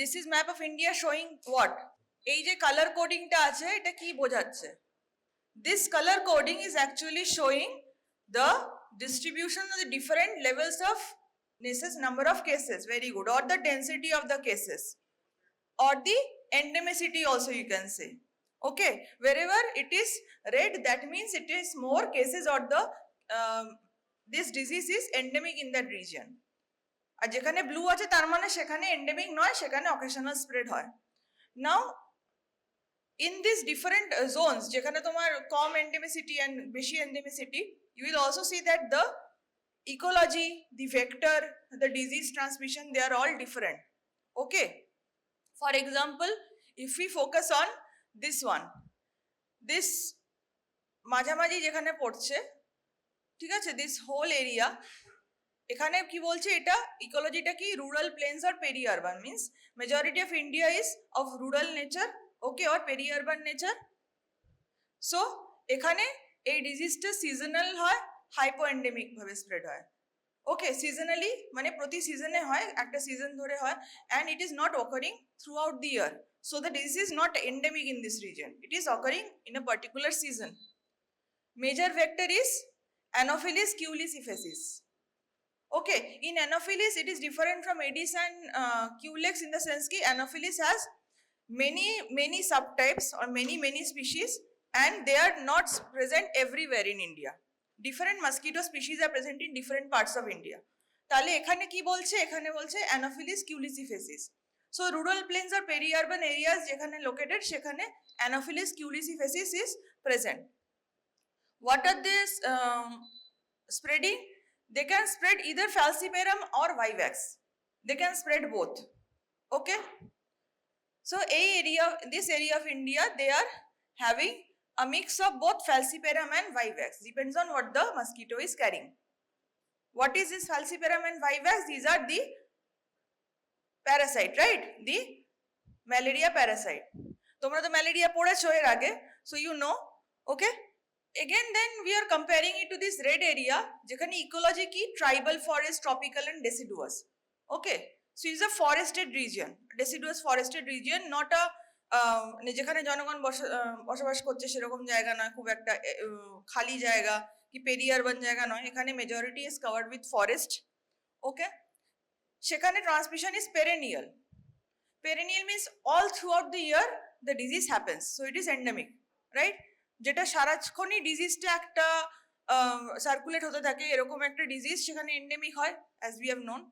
This is map of India showing what? এই যে color coding টা আছে এটা কি বোঝাচ্ছে? This color coding is actually showing the distribution of the different levels of number of cases. Very good. Or the density of the cases, or the endemicity also you can say. Okay, wherever it is red, that means it is more cases, or the this disease is endemic in that region. আর যেখানে blue আছে তার মানে সেখানে endemic নয়, সেখানে occasional spread হয়। নাও in these different zones যেখানে তোমার কম endemicity and বেশি endemicity, you will also see that the ecology, the vector, the disease transmission, they are all different. Okay, for example, if we focus on this one, this মাঝামাঝি যেখানে পড়ছে, ঠিক আছে, this whole area, এখানে কি বলছে এটা ইকোলজিটা কি রুরাল প্লেন্স আর peri urban, means majority of India is of rural nature, okay, or peri urban nature. So এখানে এই ডিজিজটা সিজনাল হয়, হাইপো এন্ডেমিক ভাবে স্প্রেড হয়। ওকে, সিজনালি মানে প্রতি সিজনে হয়, একটা সিজন ধরে হয়, and it is not occurring throughout the year. So the disease is not endemic in this region, it is occurring in a particular season. Major vector is Anopheles culicifacies. Okay, in Anopheles it is different from Aedes and Culex in the sense that Anopheles has many subtypes or many species, and they are not present everywhere in India. Different mosquito species are present in different parts of India. তাহলে এখানে কি বলছে? এখানে বলছে Anopheles culicifesis. So rural plains or peri-urban areas যেখানে located সেখানে Anopheles culicifesis is present. What are they spreading? They can spread either falciparum or vivax. They can spread both. Okay. So this area of India, they are having a mix of both falciparum and vivax. Depends on what the mosquito is carrying. What is this falciparum and vivax? These are the parasite, right? The malaria parasite. তোমরা তো malaria পড়েছো এর আগে, so you know. Okay. Again, then we are comparing it to this red area, যেখানে ecology কি tribal forest, tropical and deciduous. Okay, so it is a forested region, deciduous forested region, not a যেখানে জনগণ বসবাস করছে সেরকম জায়গা নয়, খুব একটা খালি জায়গা কি পেরি আরবান জায়গা নয়, এখানে majority is covered with forest. Okay, সেখানে transmission is perennial. Perennial means all throughout the year the disease happens, so it is endemic, right? যেটা সারাক্ষণই ডিজিজটা একটা সার্কুলেট হতে থাকে, এরকম একটা ডিজিজ সেখানে এন্ডেমিক হয়, as we have known.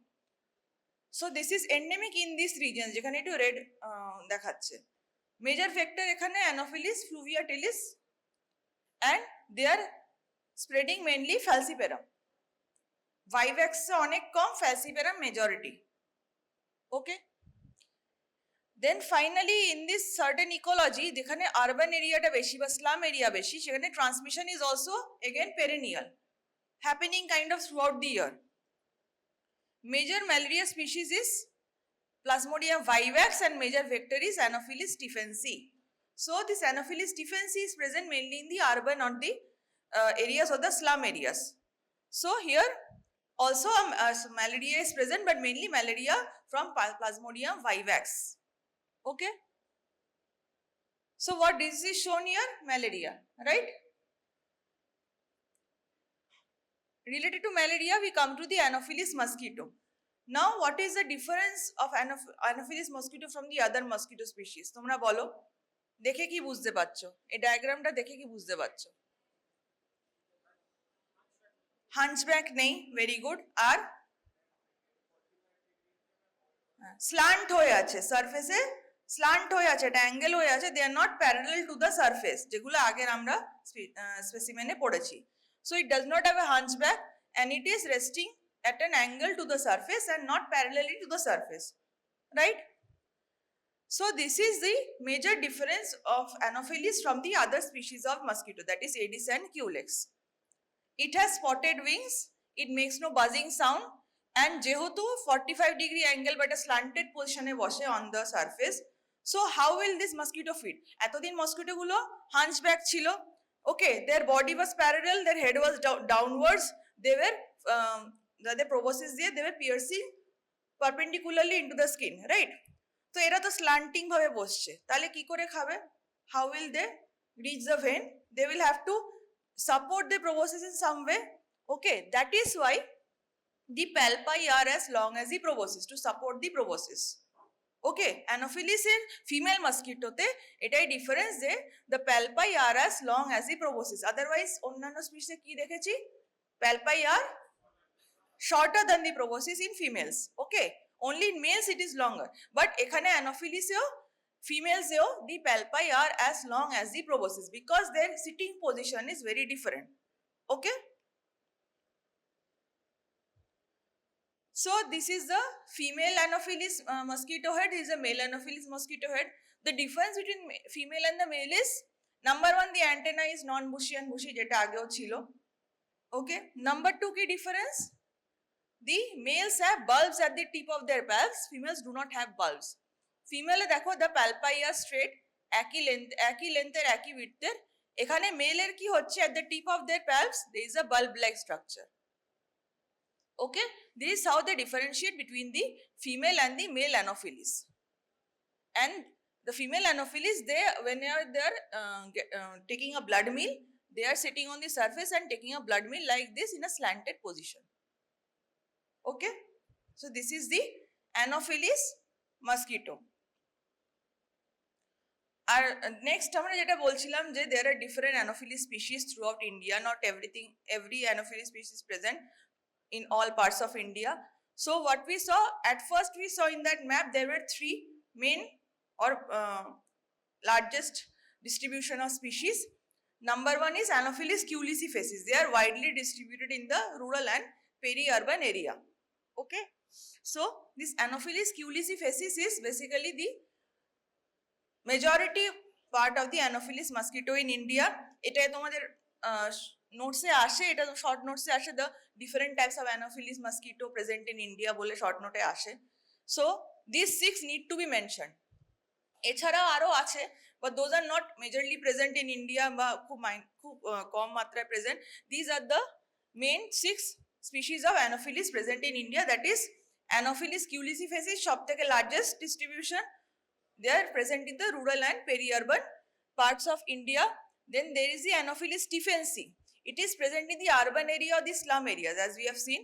So this is endemic in this region, যেখানে একটু রেড দেখাচ্ছে। মেজর ভেক্টর এখানে Anopheles fluviatilis, and they are spreading mainly falciparum. ভাইভ্যাক্সে অনেক কম, falciparum majority. Okay, then finally in this certain ecology যেখানে urban area টা বেশি বা slum area বেশি, সেখানে transmission is also again perennial, happening kind of throughout the year. Major malaria species is Plasmodium vivax and major vector is Anopheles stephensi. So this Anopheles stephensi is present mainly in the urban or the areas or the slum areas. So here also malaria is present, but mainly malaria from Plasmodium vivax. Okay, so what disease is shown here? Malaria, right? Related to malaria, we come to the Anopheles mosquito. Now, what is the difference of Anopheles mosquito from the other mosquito species? তোমরা বলো, দেখে কি বুঝতে পারছো? এই ডায়াগ্রামটা দেখে কি বুঝতে পারছো? হাঞ্চব্যাক নেই, ভেরি গুড। আর স্ল্যান্ট হয়ে আছে, সারফেসে স্ল্যান্ট হয়ে আছে, এটা অ্যাঙ্গেল হয়ে আছে, they are not parallel to the surface, যেগুলো আগের আমরা স্পেসিমেনে পড়েছি। So it does not have a hunchback and it is resting at an angle to the surface and not parallelly to the surface, right? So this is the major difference of Anopheles from the other species of mosquito, that is Aedes and Culex. It has spotted wings, it makes no buzzing sound, and যেহেতু 45-degree angle but a slanted position এ বসে on the surface, so how will this mosquito feed? এতদিন mosquito গুলো hunchback ছিল, okay, their body was parallel, their head was downwards, they were the proboscis there, they were piercing perpendicularly into the skin, right? তো এরা তো slanting ভাবে বসছে, তাহলে কি করে খাবে? How will they reach the vein? They will have to support the proboscis in some way. Okay, that is why the palpi are as long as the proboscis to support the proboscis. Okay, Anopheles এর female মস্কিটোতে এটাই difference যে the palpi are as long as the proboscis. Otherwise অন্যান্য স্পিসিসে কি দেখেছি? প্যালপাই আর shorter than the proboscis in females. Okay, only in males it is longer, but এখানে অ্যানোফিলিসেও ফিমেলসেও the palpi are as long as the proboscis because their sitting position is very different. Okay, so this is the female Anopheles mosquito head, this is the male Anopheles mosquito head. The difference between female and the male is, number one, the antenna is non-bushy and bushy, যেটা আগেও ছিল। Okay, number two কি difference? The males have bulbs at the tip of their palps, females do not have bulbs. Female দেখো the palpi are straight, একই লেন্থের একই widthের। এখানে মেলের কি হচ্ছে, at the tip of their palps there is a bulb like structure. Okay, this is how they differentiate between the female and the male Anopheles. And the female Anopheles, they whenever they are taking a blood meal, they are sitting on the surface and taking a blood meal like this in a slanted position. Okay, so this is the Anopheles mosquito. আর next আমরা যেটা বলছিলাম যে there are different Anopheles species throughout India, not every Anopheles species present in all parts of India. So what we saw, at first we saw in that map there were three main or largest distribution of species. Number one is Anopheles culicifacis. They are widely distributed in the rural and peri-urban area. Okay, so this Anopheles culicifacis is basically the majority part of the Anopheles mosquito in India. এটা তোমাদের নোটসে আসে, এটা short নোটসে আসে, the different types of Anopheles mosquito present in India বলে short নোটে আসে। So these 6 need to be mentioned. এছাড়াও আরো আছে, but those are not majorly present in India বা খুব কম মাত্রায় present. These are the main 6 species of Anopheles present in India, that is Anopheles culicifacis, সবথেকে largest distribution. They are present in the rural and peri-urban parts of India. Then there is the Anopheles stephensi. It is present in the urban area or the slum areas, as we have seen,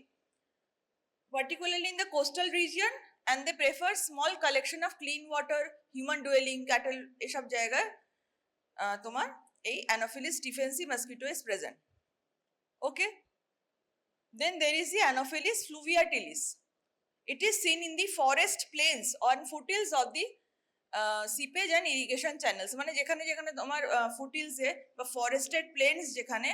particularly in the coastal region, and they prefer small collection of clean water, human dwelling, cattle, এসব জায়গায় তোমার এই Anopheles stephensi mosquito is present. Okay, then there is the Anopheles fluviatilis. It is seen in the forest plains on foothills of the seepage and irrigation channels. মানে যেখানে যেখানে তোমার foothills এ বা forested plains যেখানে,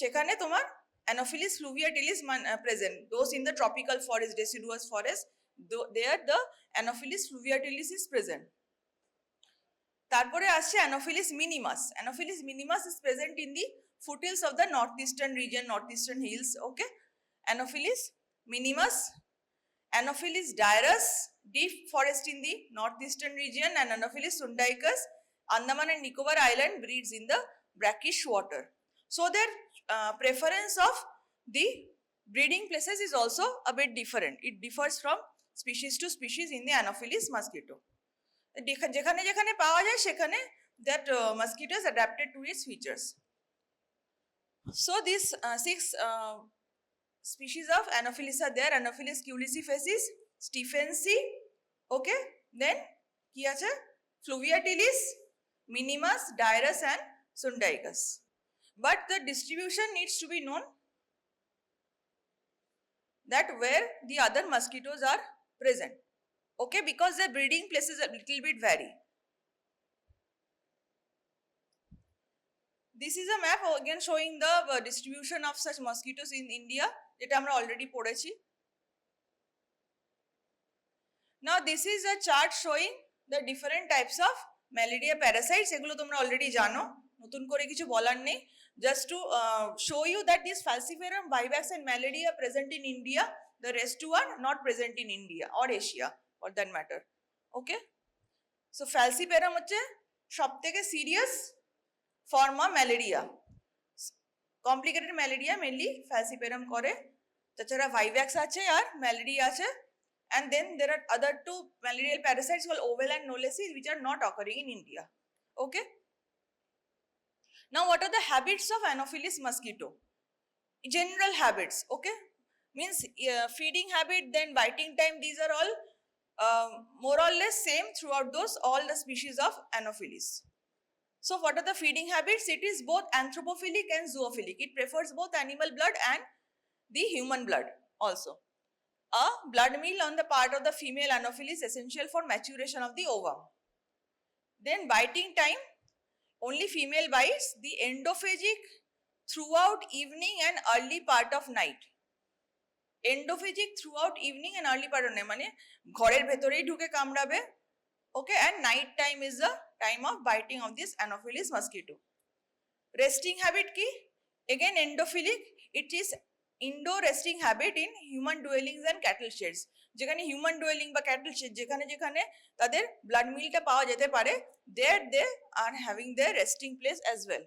সেখানে তোমার Anopheles fluviatilis present. Those in the tropical forest, deciduous forest, there the Anopheles fluviatilis is present. তারপরে আসছে Anopheles minimus. Anopheles minimus is present in the foothills of the northeastern region, northeastern hills. Okay, Anopheles minimus. Anopheles dirus, deep forest in the northeastern region, and Anopheles sundaicus, Andaman and Nicobar Island, breeds in the brackish water. So their preference of the breeding places is also a bit different. It differs from species to species in the Anopheles mosquito. যেখানে যেখানে পাওয়া যায় সেখানে that mosquito is adapted to its features. So these 6 species of Anopheles are there. Anopheles culicifacis, stephensi, okay, then কি আছে, fluviatilis, minimus, dirus and sundaicus. But the distribution needs to be known, that where the other mosquitoes are present. Okay, because their breeding places a little bit vary. This is a map again showing the distribution of such mosquitoes in India, যেটা আমরা already পড়েছি. Now this is a chart showing the different types of malaria parasites. এগুলো তোমরা already জানো, নতুন করে কিছু বলার নেই. Just to show you that these Falciparum, Vivax and malaria present in India, the rest two are not present in India or Asia for that matter. Okay, so Falciparum হচ্ছে সবথেকে serious form of malaria. Complicated malaria mainly Falciparum করে, তাছাড়া Vivax আছে আর malaria আছে, And then there are other two malarial parasites called oval and knowlesi, which are not occurring in India. Okay. Now, what are the habits of Anopheles mosquito? General habits, okay, means feeding habit, then biting time, these are all more or less same throughout those all the species of Anopheles. So what are the feeding habits? It is both anthropophilic and zoophilic. It prefers both animal blood and the human blood also. A blood meal on the part of the female Anopheles is essential for maturation of the ovum. Then biting time, only female bites. The endophagic throughout evening and early part of night. Endophagic throughout evening and early part of night, মানে ঘরের ভেতরেই ঢুকে কামড়াবে. Okay, and night time is the time of biting of this Anopheles mosquito. Resting habit ki? Again endophilic. It is indoor resting habit in human dwellings and cattle sheds. যেখানে human duelling বা cattle shade যেখানে যেখানে তাদের blood মিলটা পাওয়া যেতে পারে, there they are having their resting place as well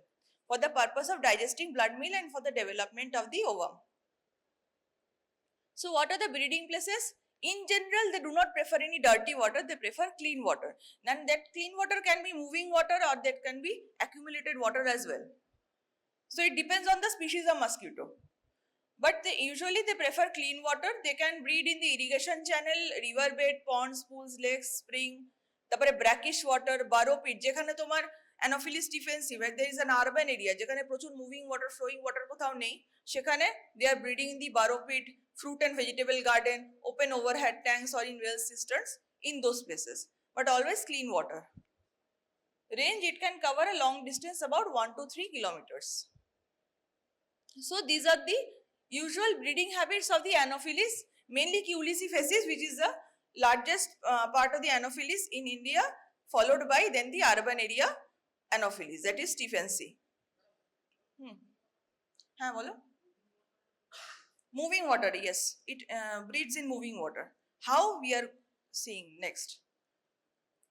for the purpose of digesting blood meal and for the development of the ovum. So what are the breeding places? In general, they do not prefer any dirty water, they prefer clean water. And that clean water can be moving water or that can be accumulated water as well. So it depends on the species of mosquito. But usually they prefer clean water. They can breed in the irrigation channel, river bed, ponds, pools, lakes, spring. তারপরে brackish water, burrow pit, যেখানে তোমার Anopheles stephensi, where there is an urban area, যেখানে প্রচুর moving water, flowing water কোথাও নেই, সেখানে they are breeding in the burrow pit, fruit and vegetable garden, open overhead tanks or in well cisterns, in those places. But always clean water. Range, it can cover a long distance about 1 to 3 kilometers. So these are the usual breeding habits of the Anopheles, mainly Culicephacis, which is the largest part of the Anopheles in India, followed by then the urban area Anopheles, that is stephensi. Haan, bolo. Moving water, yes, it breeds in moving water. How? We are seeing next.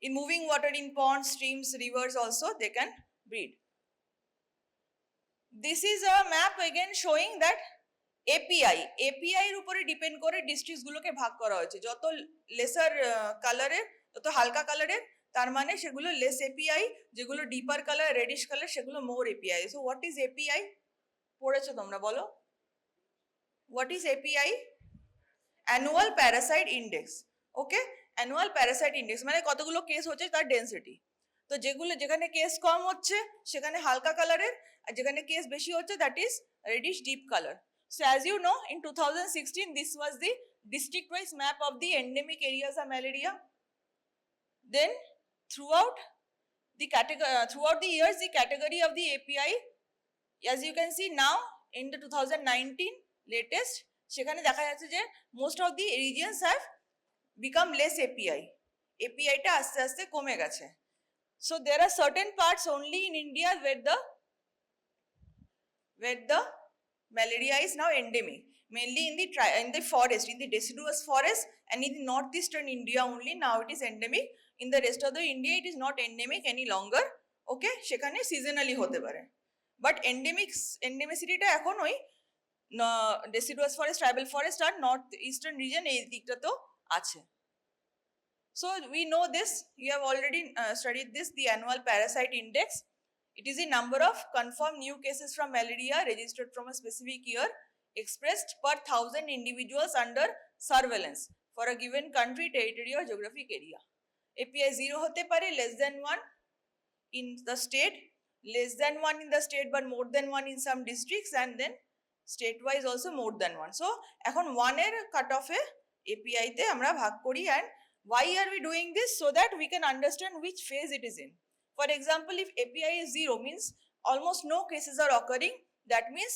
In moving water, in ponds, streams, rivers also they can breed. This is a map again showing that API এর উপরে depend করে districts গুলোকে ভাগ করা হয়েছে। যত laser কালারের, যত হালকা কালারের, তার মানে সেগুলো লেস এপিআই, যেগুলো ডিপার কালার, রেডিশ কালার, সেগুলো more API. So what is API? পড়েছো তোমরা, বলো। What is API? Annual parasite index. Okay, annual parasite index মানে কতগুলো কেস হচ্ছে তার ডেন্সিটি। তো যেগুলো যেখানে কেস কম হচ্ছে সেখানে হালকা কালারের, আর যেখানে কেস বেশি হচ্ছে that is reddish deep colour. So as you know, in 2016, this was the district-wise map of the endemic areas of malaria. Then throughout the years, the category of the API, as you can see now in the 2019 latest, সেখানে দেখা যাচ্ছে যে most of the regions have become less API. API টা আস্তে আস্তে কমে গেছে। So there are certain parts only in India where the malaria is now endemic, mainly in the forest, in the deciduous forest, and in the northeastern India only now it is endemic. In the rest of the India it is not endemic any longer. Okay, সেখানে seasonally হতে পারে, but endemicity টা এখন ওই deciduous forest, tribal forest আর northeastern region এই দিকটাতেও আছে। So we know this, you have already studied this, the annual parasite index. It is the number of confirmed new cases from malaria registered from a specific year expressed per 1,000 individuals under surveillance for a given country, territory or geographic area. API 0 hote pare, less than 1 in the state, less than 1 in the state but more than 1 in some districts, and then state wise also more than 1. So ekhon 1 er cut off e API te amra bhag kori. And why are we doing this? So that we can understand which phase it is in. For example, if API is 0 means almost no cases are occurring, that means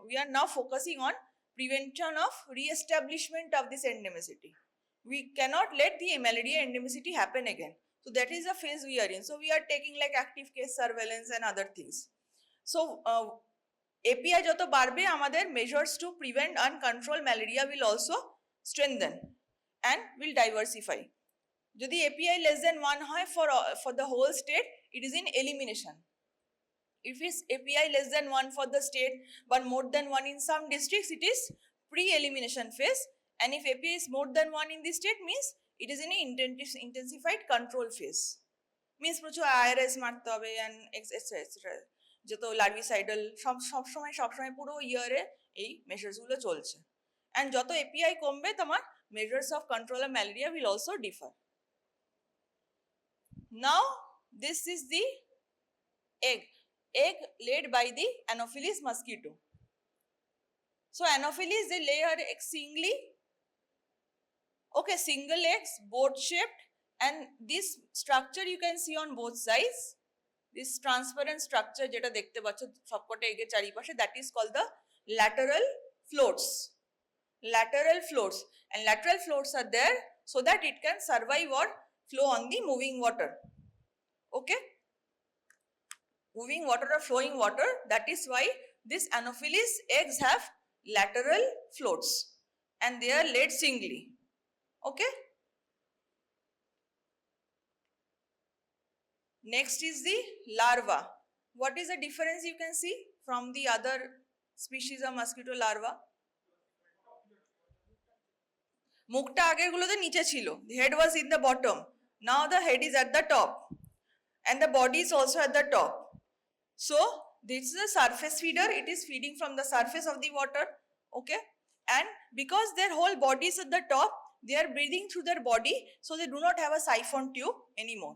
we are now focusing on prevention of re-establishment of this endemicity. We cannot let the malaria endemicity happen again. So that is the phase we are in. So we are taking like active case surveillance and other things. So API joto barbe amader measures to prevent and control malaria will also strengthen and will diversify. যদি API less than 1 হয় for the whole state, it is in elimination. If it's API less than 1 for the state but more than 1 in some districts, it is pre-elimination phase. And if API is more than 1 in this state, means it is in an intensified control phase. Means প্রচুর IRS মারতে হবে and etc. যত লার্ভিসাইডাল সবসময় পুরো ইয়ারে এই মেজার্সগুলো চলছে। and যত API কমবে তোমার measures of control of malaria will also differ. Now this is the egg laid by the Anopheles mosquito. So Anopheles, they lay her eggs singly. Okay, single eggs, boat shaped, and this structure you can see on both sides. This transparent structure jeta dekhte paccho sobkota egg er charipashe, that is called the lateral floats. Lateral floats, and lateral floats are there so that it can survive or flow on the moving water. Okay, moving water or flowing water, that is why this Anopheles eggs have lateral floats and they are laid singly. Okay, next is the larva. What is the difference you can see from the other species of mosquito larva? মুখটা আগের গুলোতে নিচে ছিল, the head was in the bottom, now the head is at the top and the body is also at the top. So this is a surface feeder, it is feeding from the surface of the water. Okay, and because their whole body is at the top, they are breathing through their body, so they do not have a siphon tube anymore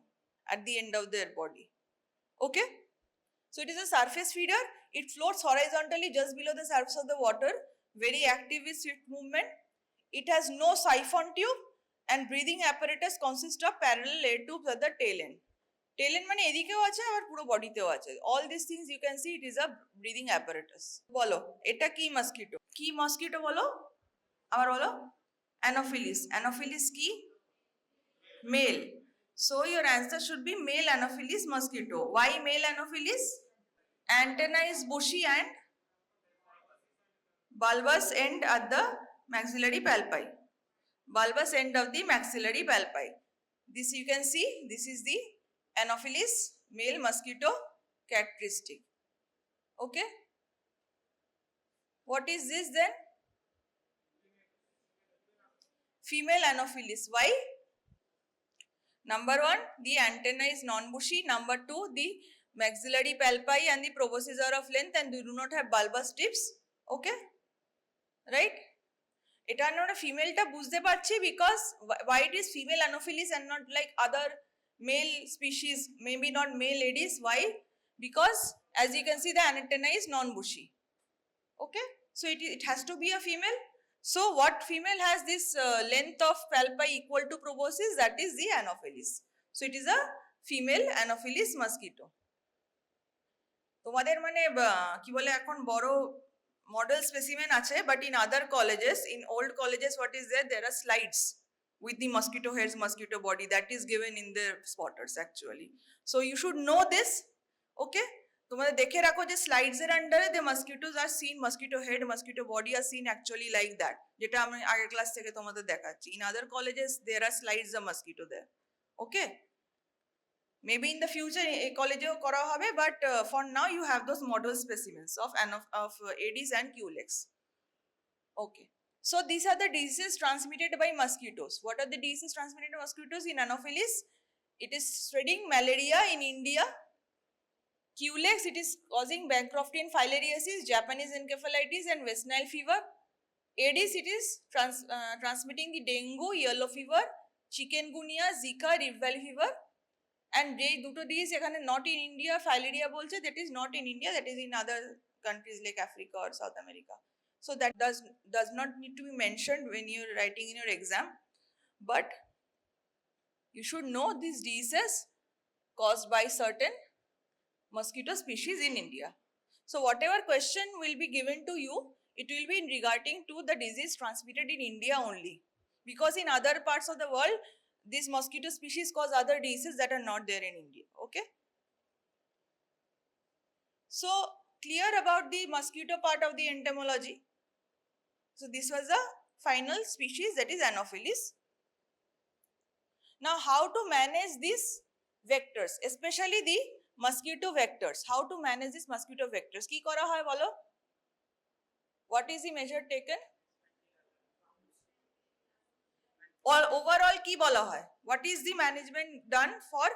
at the end of their body. Okay, so it is a surface feeder, it floats horizontally just below the surface of the water, very active with swift movement. It has no siphon tube and breathing apparatus consists of parallel air tubes at the tail end. Tail end মানে এদিকেও আছে আবার পুরো বডিতেও আছে। all these things you can see, it is a breathing apparatus. বলো এটা কি mosquito? কি মসকিটো বলো? আবার বলো। Anopheles. Anopheles কি? Male. So your answer should be male Anopheles mosquito. Why male Anopheles? Antenna is bushy and bulbous end at the maxillary palpi. Bulbous end of the maxillary palpi. This you can see, this is the Anopheles male mosquito characteristic. Okay, what is this then? Female Anopheles. Why? Number 1, the antenna is non-bushy. Number 2, the maxillary palpi and the proboscis are of length and they do not have bulbous tips. Okay, right? এটা আমরা ফিমেলটা বুঝতে পারছি because why it is female Anopheles and not like other male species, maybe not male Aedes. Why? Because as you can see, the antenna is non-bushy. Okay, so it has to be a female. So what female has this length of palpi equal to proboscis? That is the Anopheles. So it is a female Anopheles mosquito. তোমাদের মানে কি বলে এখন বড় model specimen আছে, but in other colleges, in old colleges, what is there? There are slides with the mosquito heads, mosquito body, that is given in the spotters actually. So you should know this. Okay, তোমাদের দেখে রাখো যে slides এর আন্ডারে the mosquitoes are seen, mosquito head, mosquito body are seen actually like that, যেটা আমি আগের class থেকে তোমাদের দেখাচ্ছি. In other colleges there are slides of mosquito there. Okay, maybe in the future college করা হবে, but for now you have those model specimens of Aedes and Culex. Okay, so these are the diseases transmitted by mosquitoes. What are the diseases transmitted by mosquitoes? In Anopheles, it is spreading malaria in India. Culex, it is causing Bancroftian filariasis, Japanese encephalitis and West Nile fever. Aedes, it is transmitting the dengue, yellow fever, chikungunya, Zika, Rift Valley fever. And যে দুটো disease এখানে not in India, filaria বলছে, that is not in India, that is in other countries like Africa or South America. So that does not need to be mentioned when you're writing in your exam, but you should know these diseases caused by certain mosquito species in India. So whatever question will be given to you, it will be in regarding to the disease transmitted in India only, because in other parts of the world these mosquito species cause other diseases that are not there in India. Okay, so clear about the mosquito part of the entomology. So this was the final species, that is Anopheles. Now how to manage these vectors, especially the mosquito vectors? How to manage these mosquito vectors? কি করা হয় বলো? What is the measure taken? overall কি বলা হয়? What is the management done for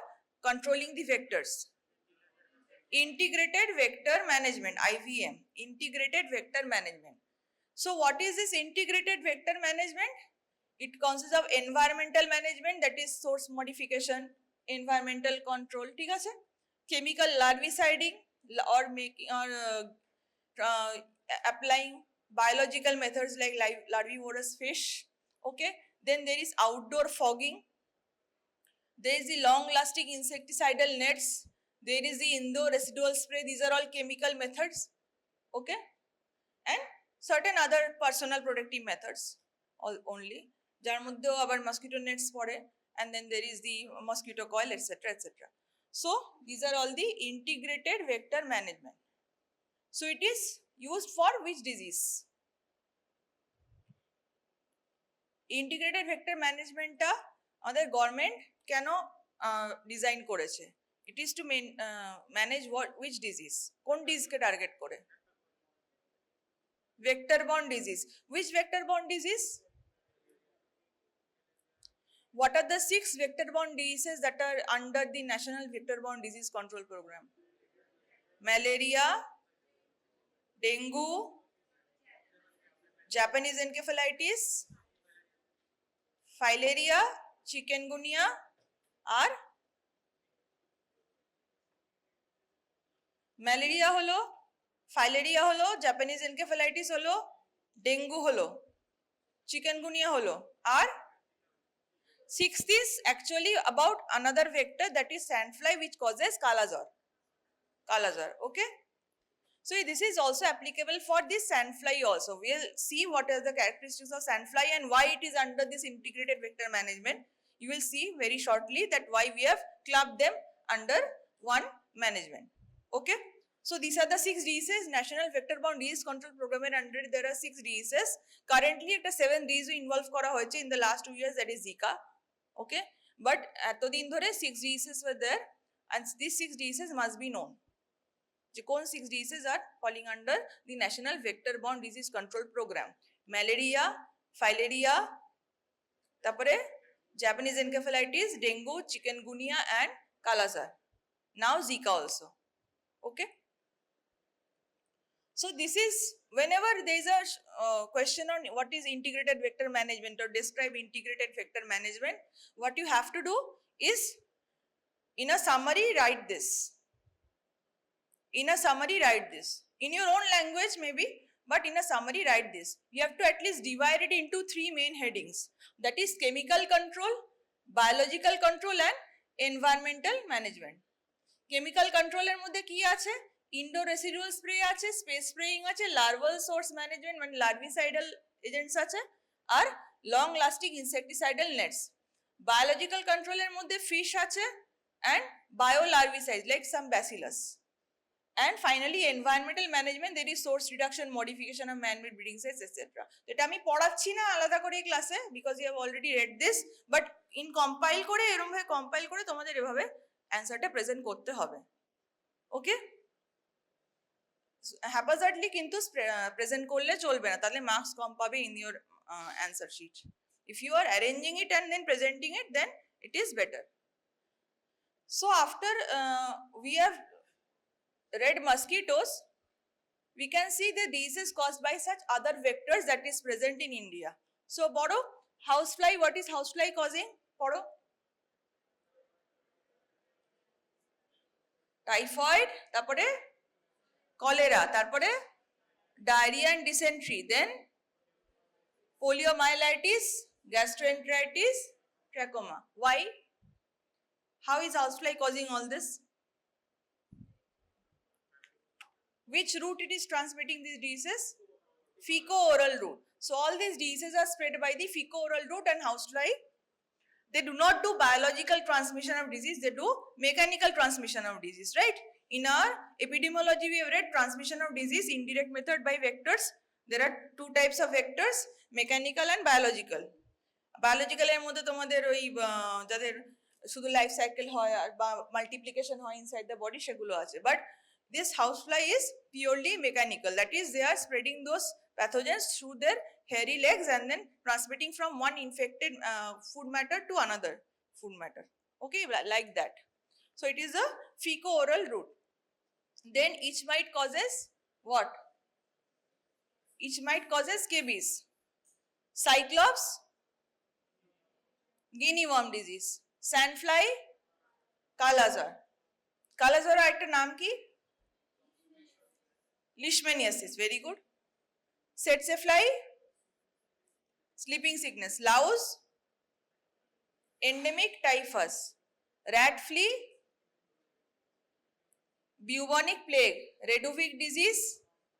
controlling the vectors? Integrated Vector Management, IVM, Integrated Vector Management. So what is this Integrated Vector Management? It consists of environmental management, that is source modification, environmental control, ঠিক আছে? Chemical larviciding or making or applying biological methods like larvivorous fish. Okay, then there is outdoor fogging, there is the long lasting insecticidal nets, there is the indoor residual spray. These are all chemical methods. Okay, and certain other personal protective methods only, যার মধ্যেও আবার mosquito nets পড়ে, and then there is the mosquito coil, etc, etc. So these are all the integrated vector management. So it is used for which disease? Integrated vector management টা আমাদের government কেন design করেছে? It is to manage which disease? কোন ডিজিজকে target করে? Vector-borne disease. Which vector-borne disease? What are the 6 vector-borne diseases that are under the National Vector-borne Disease Control Program? Malaria, dengue, Japanese encephalitis, filaria, chikungunya, R malaria হলো, filaria হলো, Japanese encephalitis হলো, dengue হলো, chikungunya হলো, আর sixth is actually about another vector, that is sandfly, which causes kalazar. Okay, so this is also applicable for this sandfly also. We'll see what are the characteristics of sandfly and why it is under this integrated vector management. You will see very shortly that why we have clubbed them under one management. Okay, so these are the 6 diseases. National Vector-borne Disease Control Program এর under there are 6 diseases. Currently একটা 7 disease involve করা হয়েছে in the last 2 years, that is Zika. Okay, but এতদিন ধরে 6 diseases were there, and these 6 diseases must be known. যে কোন 6 diseases are falling under the National Vector-borne Disease Control Program? Malaria, filaria, তারপরে Japanese encephalitis, dengue, chikungunya and kalazar. Now Zika also. Okay, so this is whenever there is a question on what is integrated vector management or describe integrated vector management, what you have to do is in a summary write this. In a summary write this in your own language maybe, but in a summary write this. You have to at least divide it into 3 main headings, that is chemical control, biological control and environmental management. Chemical control এর মধ্যে কি আছে? Indoor residual spray আছে, space spraying আছে, larval source management মানে লার্ভিসাইডাল agents আছে, আর long lasting ইনসেক্টিসাইডাল নেটস। Biological কন্ট্রোলের মধ্যে ফিশ আছে and biolarvicides like some bacillus. And finally environmental management, there is source reduction, modification of man-made breeding sites, etc. এটা আমি পড়াচ্ছি না আলাদা করে ক্লাসে, because you have already read this, but in compile করে এরকম ভাবে কম্পাইল করে তোমাদের এভাবে অ্যানসারটা প্রেজেন্ট করতে হবে। ওকে, হ্যাপাজার্ডলি কিন্তু প্রেজেন্ট করলে চলবে না, তাহলে মার্কস কম পাবে in your answer sheet. If you are arranging it and then presenting it, then it is better. So after we have read mosquitoes, we can see the diseases caused by such other vectors that is present in India. So Boro, housefly, what is housefly causing? Boro, typhoid, তারপরে cholera, তারপরে diarrhea and dysentery, then poliomyelitis, gastroenteritis, trachoma. Why? How is housefly causing all this? Which route it is transmitting these diseases? Feco-oral route. So all these diseases are spread by the feco-oral route, and housefly, they do not do biological transmission of disease, they do mechanical transmission of disease, right? In our epidemiology, we have read transmission of disease, indirect method by vectors. There are 2 types of vectors, mechanical and biological. Biological এর মধ্যে তোমাদের ওই যাদের শুধু life cycle হয় বা multiplication হয় inside the body সেগুলো আছে, but this housefly is purely mechanical, that is they are spreading those pathogens through their hairy legs and then transmitting from one infected food matter to another food matter. Okay, like that. So it is a fecal-oral route. Then each mite causes what? Each mite causes scabies, cyclops, guinea worm disease, sandfly, কালাজ্বর। কালাজ্বর একটা নাম কি? Leishmaniasis, very good. সেটসে ফ্লাই, sleeping sickness, louse, endemic typhus, rat flea, bubonic plague, Redovic disease,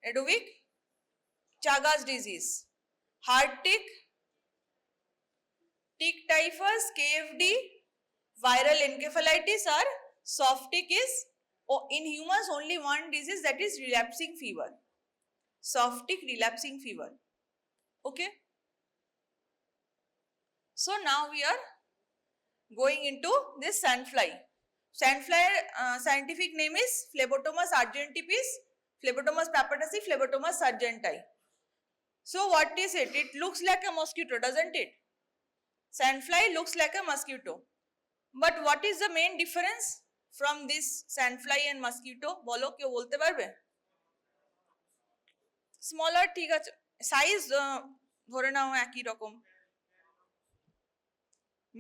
Redovic, Chagas disease, heart tick, tick typhus, KFD, viral encephalitis, or soft tick is in humans only one disease, that is relapsing fever. Soft tick relapsing fever. Okay. So now we are going into this sandfly. Sandfly scientific name is Phlebotomus argentipes, Phlebotomus papadasi, Phlebotomus sargenti. So what is it? It looks like a mosquito, doesn't it? Sandfly looks like a mosquito. But what is the main difference from this sandfly and mosquito? বলো, কেউ বলতে পারবে? Smaller, ঠিক আছে, size ধরে নাও একই রকম।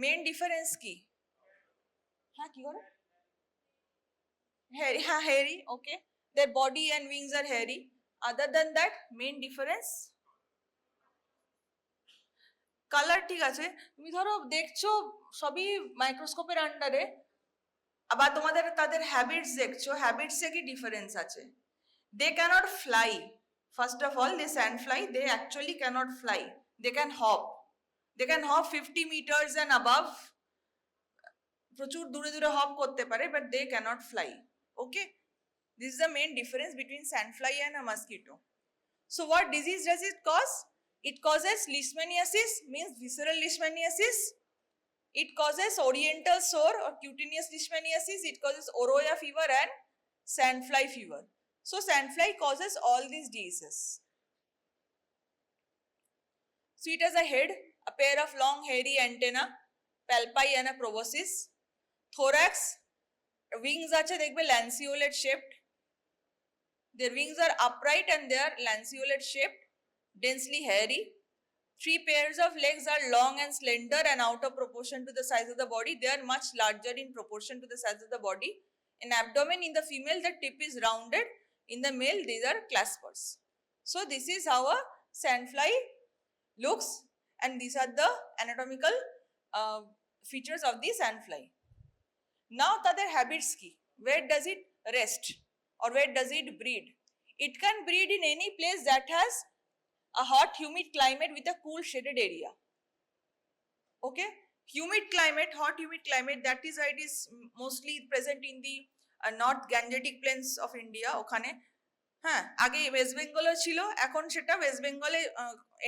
Main difference কি? হ্যাঁ, কি করে? Hairy, hairy, okay. Their body and wings are hairy. Other than that, main difference, colour, ঠিক আছে। তুমি ধরো দেখছো সবই মাইক্রোস্কোপের আন্ডারে, আবার তোমাদের তাদের হ্যাবিটস দেখছো, হ্যাবিটসে কি ডিফারেন্স আছে? They cannot fly. First of all, the sandfly, they actually cannot fly. They can hop. They can hop 50 meters and above. প্রচুর দূরে দূরে হপ করতে পারে, but they cannot fly. Okay, this is the main difference between sandfly and a mosquito. So what disease does it cause? It causes leishmaniasis, means visceral leishmaniasis. It causes oriental sore or cutaneous leishmaniasis. It causes oroya fever and sandfly fever. So sandfly causes all these diseases. So it has a head, a pair of long hairy antenna, palpi and a proboscis. Thorax, wings আছে দেখবে lanceolate shaped. Their wings are upright and they are lanceolate shaped, densely hairy. 3 pairs of legs are long and slender and out of proportion to the size of the body. They are much larger in proportion to the size of the body. In abdomen, in the female, the tip is rounded. In the male, these are claspers. So this is how a sandfly looks, and these are the anatomical features of the sandfly. Now, তাদের habits কি? Where does it rest or where does it breed? It can breed in any place that has a hot, humid climate with a cool, shaded area. Okay, humid climate, hot, humid climate. That is why it is mostly present in the North Gangetic Plains of India. ওখানে, হ্যাঁ, আগে West বেঙ্গলও ছিল, এখন সেটা West বেঙ্গলে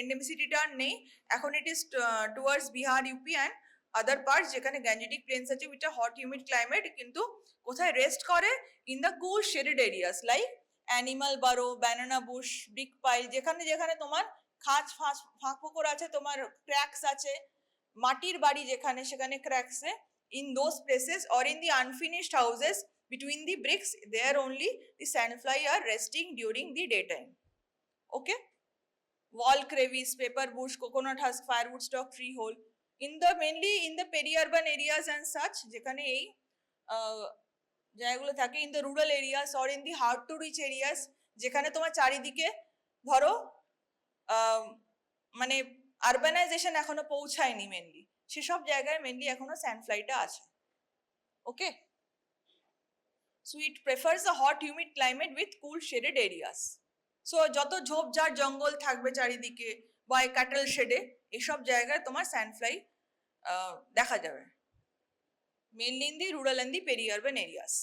এন্ডেমিসিটিটা আর নেই। এখন it is towards Bihar, UP and other parts, যেখানে গ্যাঞ্জেটিক প্লেন্স আছে which are hot humid climate, কিন্তু কোথায় রেস্ট করে? In the cool shaded areas like animal বারো, ব্যানানা বুশ, ব্রিক পাইল, যেখানে যেখানে তোমার খাঁজ ফাঁক ফোকর আছে, তোমার ক্র্যাকস আছে, মাটির বাড়ি যেখানে, সেখানে ক্র্যাকসে, in those places or in the unfinished houses between the bricks, there only the sandfly are resting during the daytime. Okay, wall crevice, paper bush, coconut husk, firewood stalk, tree hole, in the mainly in the peri-urban areas and such, যেখানে এই জায়গাগুলো থাকে, in the rural areas or in the hard to reach areas, যেখানে তোমার চারিদিকে ধরো মানে urbanisation এখনো পৌঁছায়নি মেনলি, সেসব জায়গায় মেনলি এখনো স্যান্ডফ্লাইটা আছে। Okay, so it prefers a hot humid climate with cool shaded areas. So যত ঝোপঝাড় জঙ্গল থাকবে চারিদিকে বা ক্যাটল শেডে, এইসব জায়গায় তোমার স্যান্ডফ্লাই দেখা যাবে, mainly in the rural and the peri-urban areas.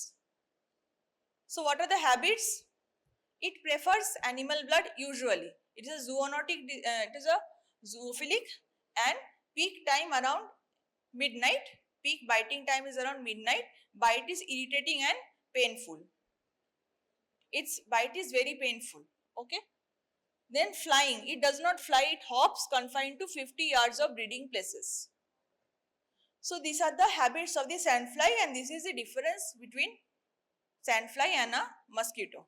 So what are the habits? It prefers animal blood usually. It is a zoonotic, it is a zoophilic, and peak time around midnight. Peak biting time is around midnight. Bite is irritating and painful. Its bite is very painful. Okay. Then flying, it does not fly, it hops, confined to 50 yards of breeding places. So these are the habits of the sandfly, and this is the difference between sandfly and a mosquito.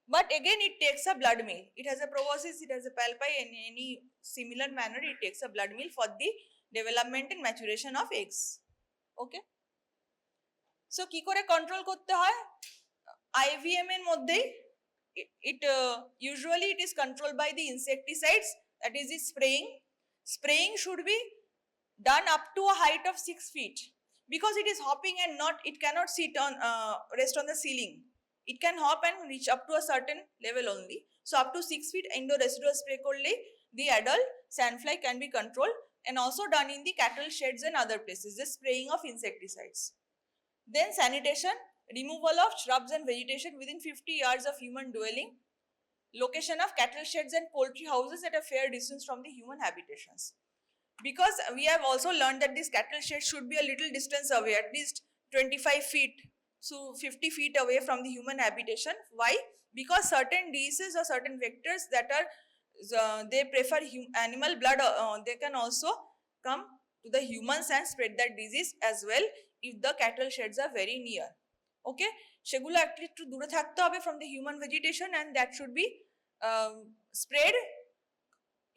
But again, it takes a blood meal. It has a proboscis, it has a palpi, in any similar manner, it takes a blood meal for the development and maturation of eggs. Okay? So, কি করে control করতে হয়? IVM এর মধ্যেই usually it is controlled by the insecticides, that is the spraying. Spraying should be done up to a height of 6 feet, because it is hopping and it cannot sit on rest on the ceiling. It can hop and reach up to a certain level only. So up to 6 feet indoor residual spray korle the adult sandfly can be controlled, and also done in the cattle sheds and other places, the spraying of insecticides. Then sanitation, removal of shrubs and vegetation within 50 yards of human dwelling, location of cattle sheds and poultry houses at a fair distance from the human habitations. Because we have also learned that this cattle shed should be a little distance away, at least 25 feet to 50 feet away from the human habitation. Why? Because certain diseases or certain vectors that are they prefer animal blood, they can also come to the humans and spread that disease as well if the cattle sheds are very near. Okay, সেগুলো একটু দূরে থাকতে হবে from the human vegetation, and that should be sprayed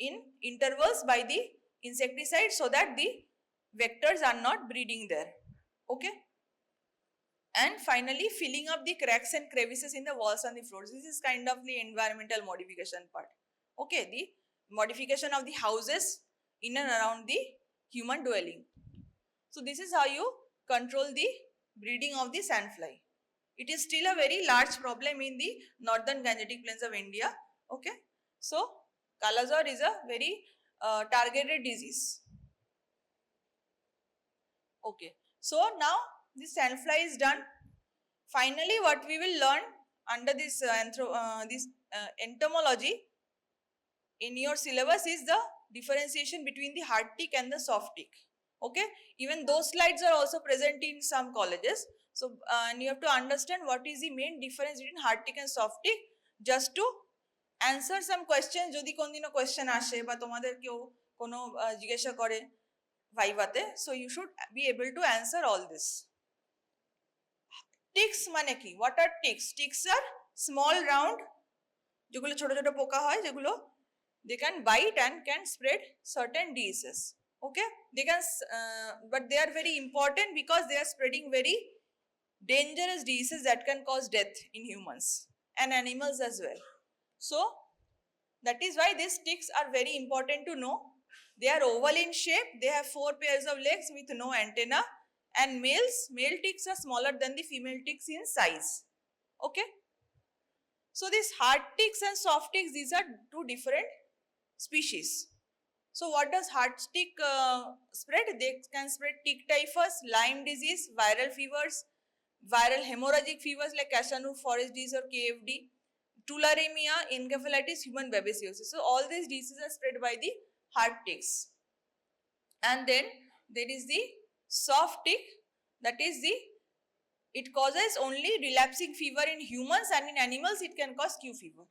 in intervals by the insecticide so that the vectors are not breeding there. Okay, and finally filling up the cracks and crevices in the walls and the floors. This is kind of the environmental modification part. Okay, the modification of the houses in and around the human dwelling. So this is how you control the breeding of the sandfly. It is still a very large problem in the northern Gangetic Plains of India. Okay, so Kala-Azar is a very targeted disease. Okay, so now this sandfly is done. Finally, what we will learn under this entomology in your syllabus is the differentiation between the hard tick and the soft tick. Okay, even those slides are also present in some colleges. So and you have to understand what is the main difference between hard tick and soft tick, just to answer some questions. Jodi kondino question ashe ba tomader keu kono jigesha kore ভাইভাতে, so you should be able to answer all this. Ticks মানে কি? What are ticks? Ticks are small round, যেগুলো ছোট ছোট পোকা হয়, যেগুলো they can bite and can spread certain diseases. Okay, they can but they are very important because they are spreading very dangerous diseases that can cause death in humans and animals as well. So that is why these ticks are very important to know. They are oval in shape, they have 4 pairs of legs with no antenna, and male ticks are smaller than the female ticks in size. Okay, so these hard ticks and soft ticks, these are two different species. So what does hard tick spread? They can spread tick typhus, Lyme disease, viral fevers, viral hemorrhagic fevers like Cassandra forest disease or KFD, tularemia, encephalitis, human babesiosis. So all these diseases are spread by the hard ticks. And then there is the soft tick, that is it causes only relapsing fever in humans, and in animals it can cause Q fever.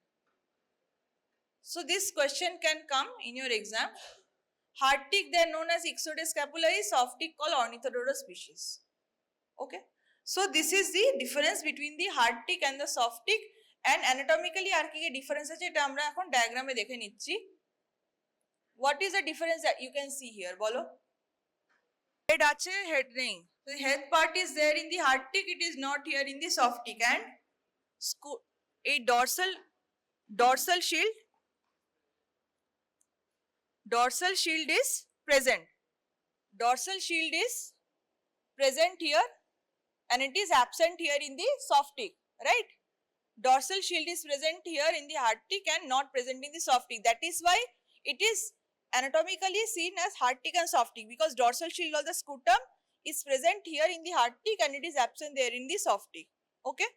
So this question can come in your exam. Hard tick, they are known as Ixodes scapularis, soft tick called Ornithodoros species. Okay, so this is the difference between the hard tick and the soft tick, and anatomically আর কি difference আছে এটা আমরা এখন diagram-এ দেখে নিচ্ছি. What is the difference that you can see here? বলো. Head আছে, head নেই. The head part is there in the hard tick, it is not here in the soft tick. And a dorsal shield is present. Dorsal shield is present here and it is absent here in the soft tick, right? Dorsal shield is present here in the hard tick and not present in the soft tick. That is why it is anatomically seen as hard tick and soft tick, because dorsal shield of the scutum is present here in the hard tick and it is absent there in the soft tick. Okay,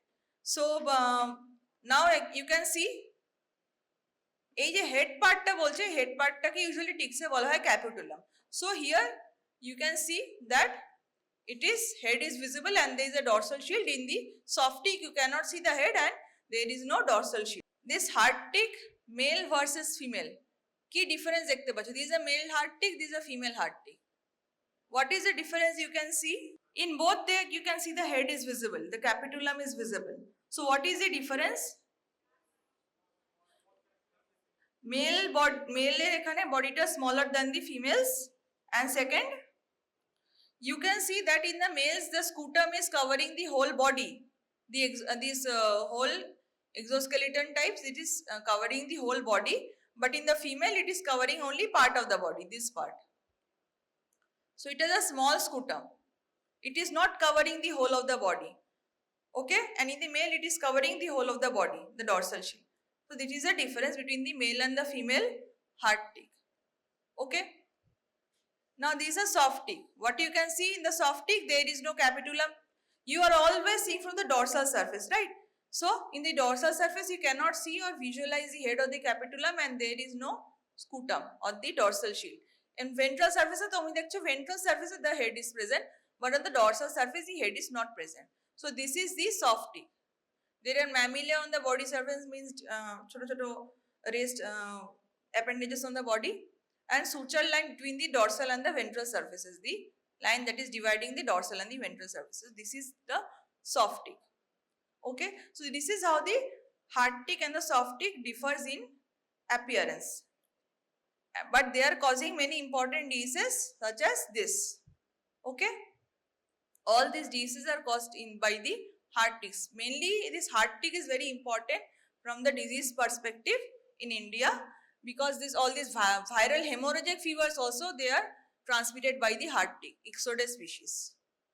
so now you can see এই যে head পার্টটা বলছে, head পার্টটাকে usually টিক্সে বলা হয় capitulum. So here you can see that it is head is visible and there is a dorsal shield. In the soft tick you cannot see the head and there is no dorsal shield. This hard tick male versus female কি difference দেখতে পাচ্ছ? This is a male hard tick, this is a female hard tick. What is the difference you can see? In both there you can see the head is visible, the capitulum is visible. So what is the difference? Male এখানে bodyটা smaller than the females, and second you can see that in the males the scutum is covering the whole body. This whole exoskeleton types, it is covering the whole body, but in the female it is covering only part of the body, this part. So it is a small scutum. It is not covering the whole of the body. Okay, and in the male it is covering the whole of the body, the dorsal shield. So this is the difference between the male and the female heart tick. Okay. Now this is a soft tick. What you can see in the soft tick, there is no capitulum. You are always seeing from the dorsal surface, right? So in the dorsal surface you cannot see or visualize the head of the capitulum, and there is no scutum or the dorsal shield. In ventral surface, ventral surface the head is present, but on the dorsal surface the head is not present. So this is the soft tick. There are mammalia on the body surface, means choto raised appendages on the body, and suture line between the dorsal and the ventral surfaces, the line that is dividing the dorsal and the ventral surfaces. This is the soft tick. Okay, so this is how the hard tick and the soft tick differs in appearance, but they are causing many important diseases such as this. Okay, all these diseases are caused by the heart ticks. Mainly this heart tick is very important from the disease perspective in India, because all these viral hemorrhagic fevers also, they are transmitted by the heart tick, Ixodes species.